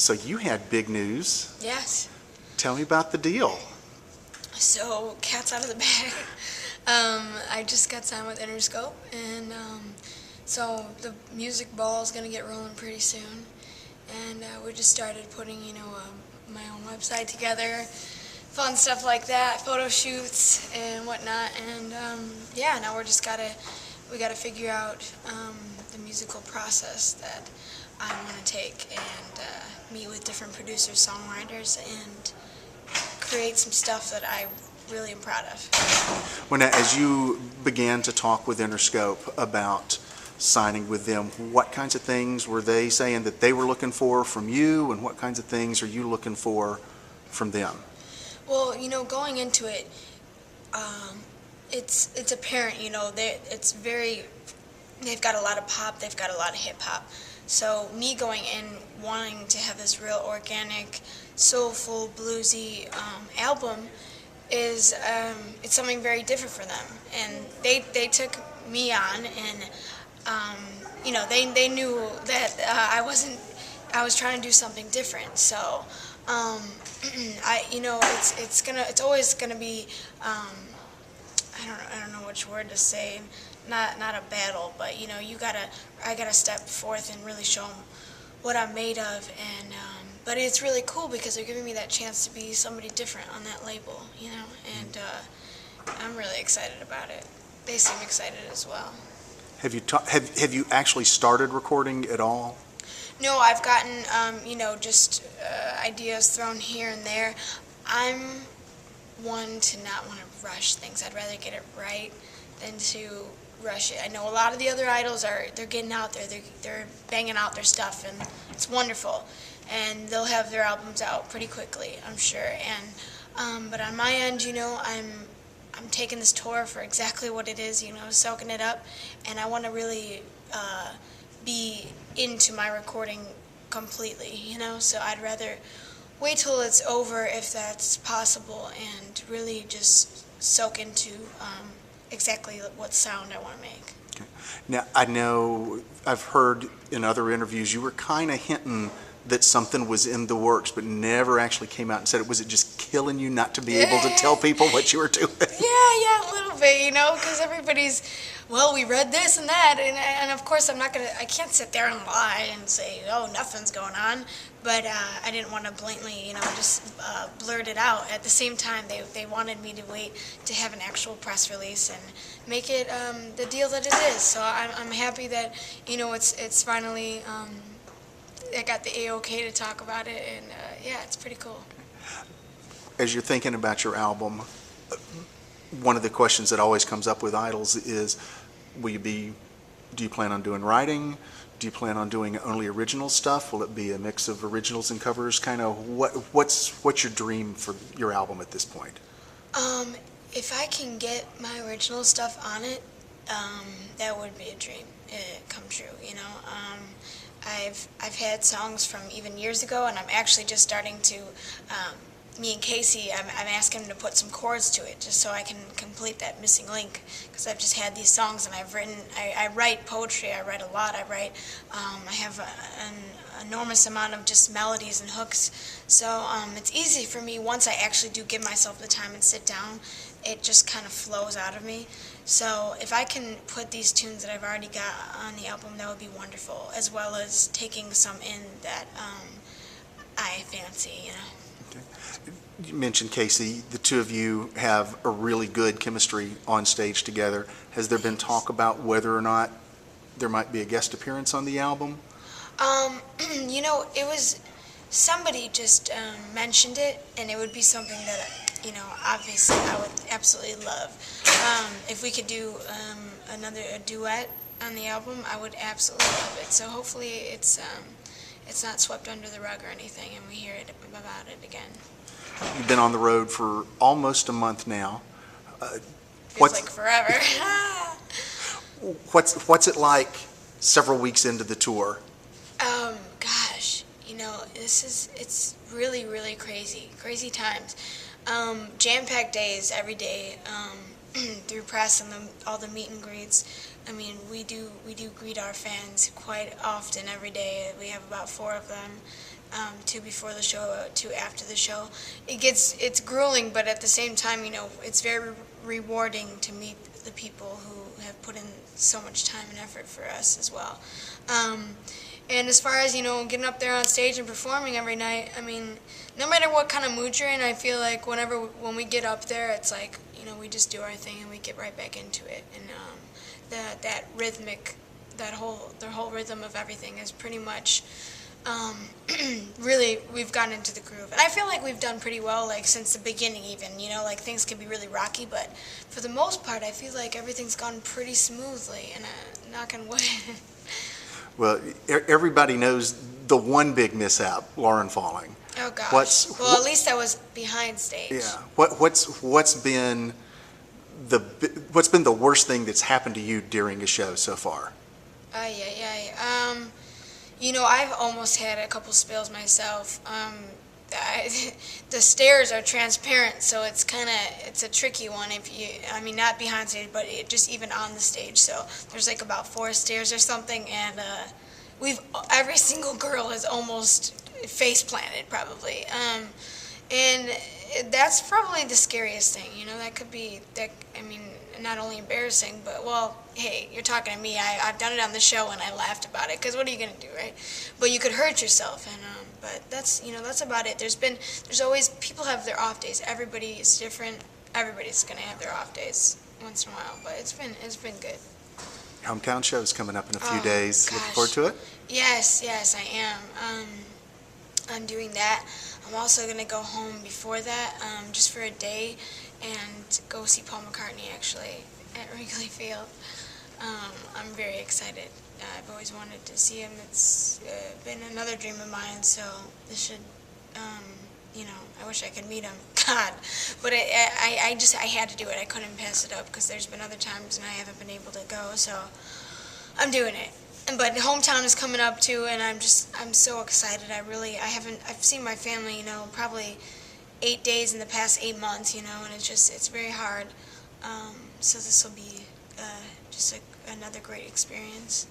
So you had big news. Yes. Tell me about the deal. So, cat's out of the bag. I just got signed with Interscope, and so the music ball is going to get rolling pretty soon. And we just started putting, my own website together, fun stuff like that, photo shoots and whatnot. And yeah, now we gotta figure out the musical process that I want to take and meet with different producers, songwriters, and create some stuff that I really am proud of. When as you began to talk with Interscope about signing with them, what kinds of things were they saying that they were looking for from you, and what kinds of things are you looking for from them? Well, going into it, it's apparent, they've got a lot of pop, they've got a lot of hip hop. So me going in wanting to have this real organic, soulful, bluesy album is it's something very different for them. And they took me on, and they knew that I was trying to do something different. So it's always gonna be I don't know which word to say. Not a battle, but I gotta step forth and really show them what I'm made of, and but it's really cool because they're giving me that chance to be somebody different on that label, and I'm really excited about it. They seem excited as well. Have you actually started recording at all? No, I've gotten just ideas thrown here and there. I'm one to not want to rush things. I'd rather get it right than to rush it. I know a lot of the other idols they're getting out there, they're banging out their stuff, and it's wonderful, and they'll have their albums out pretty quickly, I'm sure. And but on my end, I'm taking this tour for exactly what it is, soaking it up, and I want to really be into my recording completely, so I'd rather wait till it's over if that's possible and really just soak into exactly what sound I want to make. Okay. Now, I know I've heard in other interviews you were kind of hinting that something was in the works, but never actually came out and said it. Was it just killing you not to be able to tell people what you were doing? Yeah, a little bit, because everybody's, well, we read this and that, and of course I can't sit there and lie and say, oh, nothing's going on, but I didn't want to blatantly, just blurt it out. At the same time, they wanted me to wait to have an actual press release and make it the deal that it is. So I'm happy that, it's finally, I got the A-OK to talk about it, and yeah, it's pretty cool. As you're thinking about your album, one of the questions that always comes up with idols is, do you plan on doing writing? Do you plan on doing only original stuff? Will it be a mix of originals and covers? Kind of what's your dream for your album at this point? If I can get my original stuff on it, that would be a dream come true, I've had songs from even years ago, and I'm actually just starting to, me and Casey, I'm asking him to put some chords to it just so I can complete that missing link, because I've just had these songs and I've written, I write poetry, I write a lot, I have an enormous amount of just melodies and hooks, so it's easy for me once I actually do give myself the time and sit down, it just kind of flows out of me. So if I can put these tunes that I've already got on the album, that would be wonderful, as well as taking some in that I fancy, Okay. You mentioned Casey. The two of you have a really good chemistry on stage together. Has there been talk about whether or not there might be a guest appearance on the album? It was, somebody just mentioned it, and it would be something that, obviously I would absolutely love. If we could do a duet on the album, I would absolutely love it. So hopefully it's not swept under the rug or anything, and we hear about it again. You've been on the road for almost a month now. Feels like forever. What's it like several weeks into the tour? Gosh, it's really, really crazy times. Jam-packed days every day, through press and all the meet and greets. I mean, we do greet our fans quite often every day. We have about 4 of them, two before the show, two after the show. It's grueling, but at the same time, it's very rewarding to meet the people who have put in so much time and effort for us as well. And as far as, getting up there on stage and performing every night, I mean, no matter what kind of mood you're in, I feel like when we get up there, it's like, we just do our thing and we get right back into it. And that rhythmic, the whole rhythm of everything is pretty much, really, we've gotten into the groove. And I feel like we've done pretty well, like, since the beginning even, like, things can be really rocky, but for the most part, I feel like everything's gone pretty smoothly, and knock on wood. Well, everybody knows the one big mishap, Lauren falling. Oh gosh. At least I was behind stage. Yeah. What's been the worst thing that's happened to you during a show so far? I've almost had a couple spills myself. The stairs are transparent, so it's a tricky one. Not behind stage, but just even on the stage. So there's like about 4 stairs or something, and every single girl has almost face planted probably. And that's probably the scariest thing. That could be not only embarrassing, but, well, hey, you're talking to me. I've done it on the show and I laughed about it, because what are you going to do, right? But you could hurt yourself, and but that's about it. There's always, people have their off days. Everybody is different. Everybody's going to have their off days once in a while, but it's been good. Hometown show's coming up in a few days. Gosh. Looking forward to it? Yes, I am. I'm doing that. I'm also going to go home before that, just for a day, and go see Paul McCartney, actually, at Wrigley Field. I'm very excited. I've always wanted to see him. It's been another dream of mine, so this should, I wish I could meet him. God. But I had to do it. I couldn't pass it up, because there's been other times and I haven't been able to go, so I'm doing it. But hometown is coming up too, and I'm so excited. I've seen my family, probably 8 days in the past 8 months, and it's very hard. So this will be just another great experience.